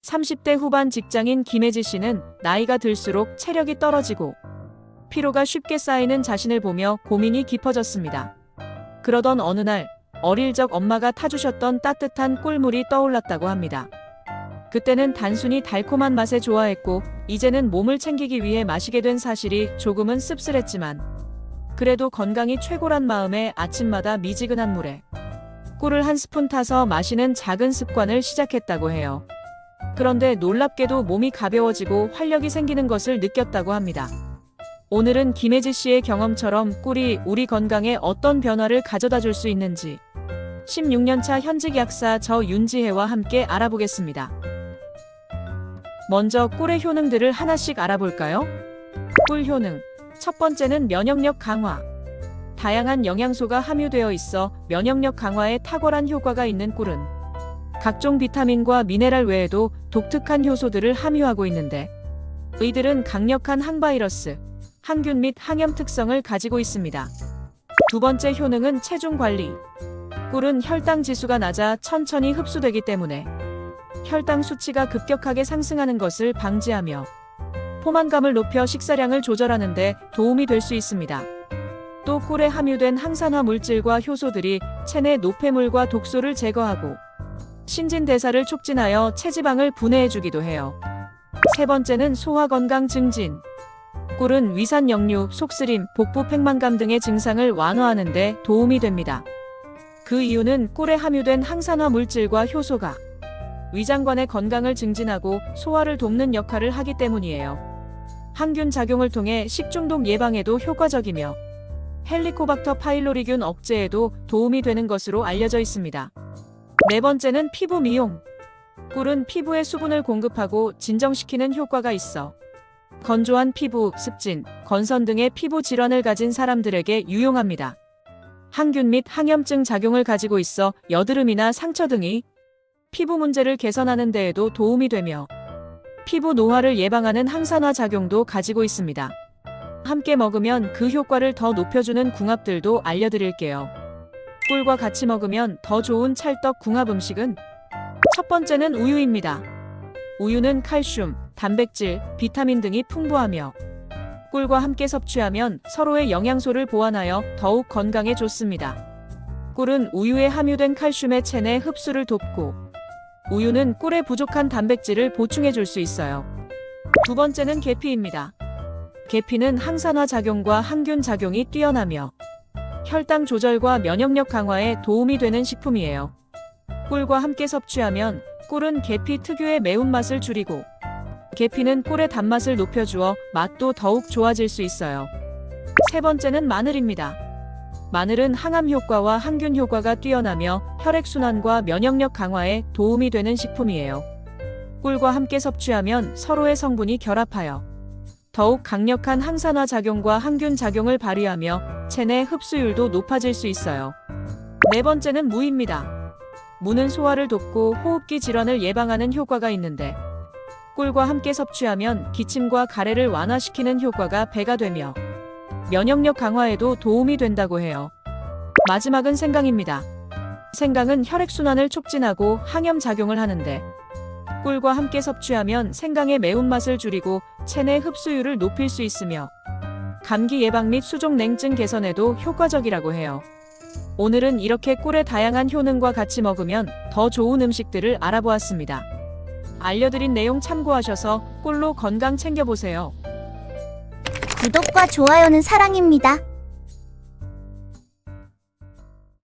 30대 후반 직장인 김혜지 씨는 나이가 들수록 체력이 떨어지고 피로가 쉽게 쌓이는 자신을 보며 고민이 깊어졌습니다. 그러던 어느 날 어릴 적 엄마가 타주셨던 따뜻한 꿀물이 떠올랐다고 합니다. 그때는 단순히 달콤한 맛에 좋아했고 이제는 몸을 챙기기 위해 마시게 된 사실이 조금은 씁쓸했지만 그래도 건강이 최고란 마음에 아침마다 미지근한 물에 꿀을 한 스푼 타서 마시는 작은 습관을 시작했다고 해요. 그런데 놀랍게도 몸이 가벼워지고 활력이 생기는 것을 느꼈다고 합니다. 오늘은 김혜지 씨의 경험처럼 꿀이 우리 건강에 어떤 변화를 가져다 줄 수 있는지 16년차 현직 약사 윤지혜와 함께 알아보겠습니다. 먼저 꿀의 효능들을 하나씩 알아볼까요? 꿀 효능. 첫 번째는 면역력 강화. 다양한 영양소가 함유되어 있어 면역력 강화에 탁월한 효과가 있는 꿀은 각종 비타민과 미네랄 외에도 독특한 효소들을 함유하고 있는데 이들은 강력한 항바이러스, 항균 및 항염 특성을 가지고 있습니다. 두 번째 효능은 체중 관리. 꿀은 혈당 지수가 낮아 천천히 흡수되기 때문에 혈당 수치가 급격하게 상승하는 것을 방지하며 포만감을 높여 식사량을 조절하는 데 도움이 될 수 있습니다. 또 꿀에 함유된 항산화 물질과 효소들이 체내 노폐물과 독소를 제거하고 신진대사를 촉진하여 체지방을 분해해주기도 해요. 세 번째는 소화 건강 증진. 꿀은 위산 역류, 속쓰림, 복부 팽만감 등의 증상을 완화하는 데 도움이 됩니다. 그 이유는 꿀에 함유된 항산화 물질과 효소가 위장관의 건강을 증진하고 소화를 돕는 역할을 하기 때문이에요. 항균 작용을 통해 식중독 예방에도 효과적이며 헬리코박터 파일로리균 억제에도 도움이 되는 것으로 알려져 있습니다. 네 번째는 피부 미용. 꿀은 피부에 수분을 공급하고 진정시키는 효과가 있어 건조한 피부, 습진, 건선 등의 피부 질환을 가진 사람들에게 유용합니다. 항균 및 항염증 작용을 가지고 있어 여드름이나 상처 등의 피부 문제를 개선하는 데에도 도움이 되며 피부 노화를 예방하는 항산화 작용도 가지고 있습니다. 함께 먹으면 그 효과를 더 높여주는 궁합들도 알려드릴게요. 꿀과 같이 먹으면 더 좋은 찰떡 궁합 음식은 첫 번째는 우유입니다. 우유는 칼슘, 단백질, 비타민 등이 풍부하며 꿀과 함께 섭취하면 서로의 영양소를 보완하여 더욱 건강에 좋습니다. 꿀은 우유에 함유된 칼슘의 체내 흡수를 돕고 우유는 꿀에 부족한 단백질을 보충해 줄 수 있어요. 두 번째는 계피입니다. 계피는 항산화 작용과 항균 작용이 뛰어나며 혈당 조절과 면역력 강화에 도움이 되는 식품이에요. 꿀과 함께 섭취하면 꿀은 계피 특유의 매운맛을 줄이고 계피는 꿀의 단맛을 높여주어 맛도 더욱 좋아질 수 있어요. 세 번째는 마늘입니다. 마늘은 항암 효과와 항균 효과가 뛰어나며 혈액순환과 면역력 강화에 도움이 되는 식품이에요. 꿀과 함께 섭취하면 서로의 성분이 결합하여 더욱 강력한 항산화 작용과 항균 작용을 발휘하며 체내 흡수율도 높아질 수 있어요. 네 번째는 무입니다. 무는 소화를 돕고 호흡기 질환을 예방하는 효과가 있는데 꿀과 함께 섭취하면 기침과 가래를 완화시키는 효과가 배가 되며 면역력 강화에도 도움이 된다고 해요. 마지막은 생강입니다. 생강은 혈액순환을 촉진하고 항염 작용을 하는데 꿀과 함께 섭취하면 생강의 매운맛을 줄이고 체내 흡수율을 높일 수 있으며 감기 예방 및 수족 냉증 개선에도 효과적이라고 해요. 오늘은 이렇게 꿀의 다양한 효능과 같이 먹으면 더 좋은 음식들을 알아보았습니다. 알려드린 내용 참고하셔서 꿀로 건강 챙겨보세요. 구독과 좋아요는 사랑입니다.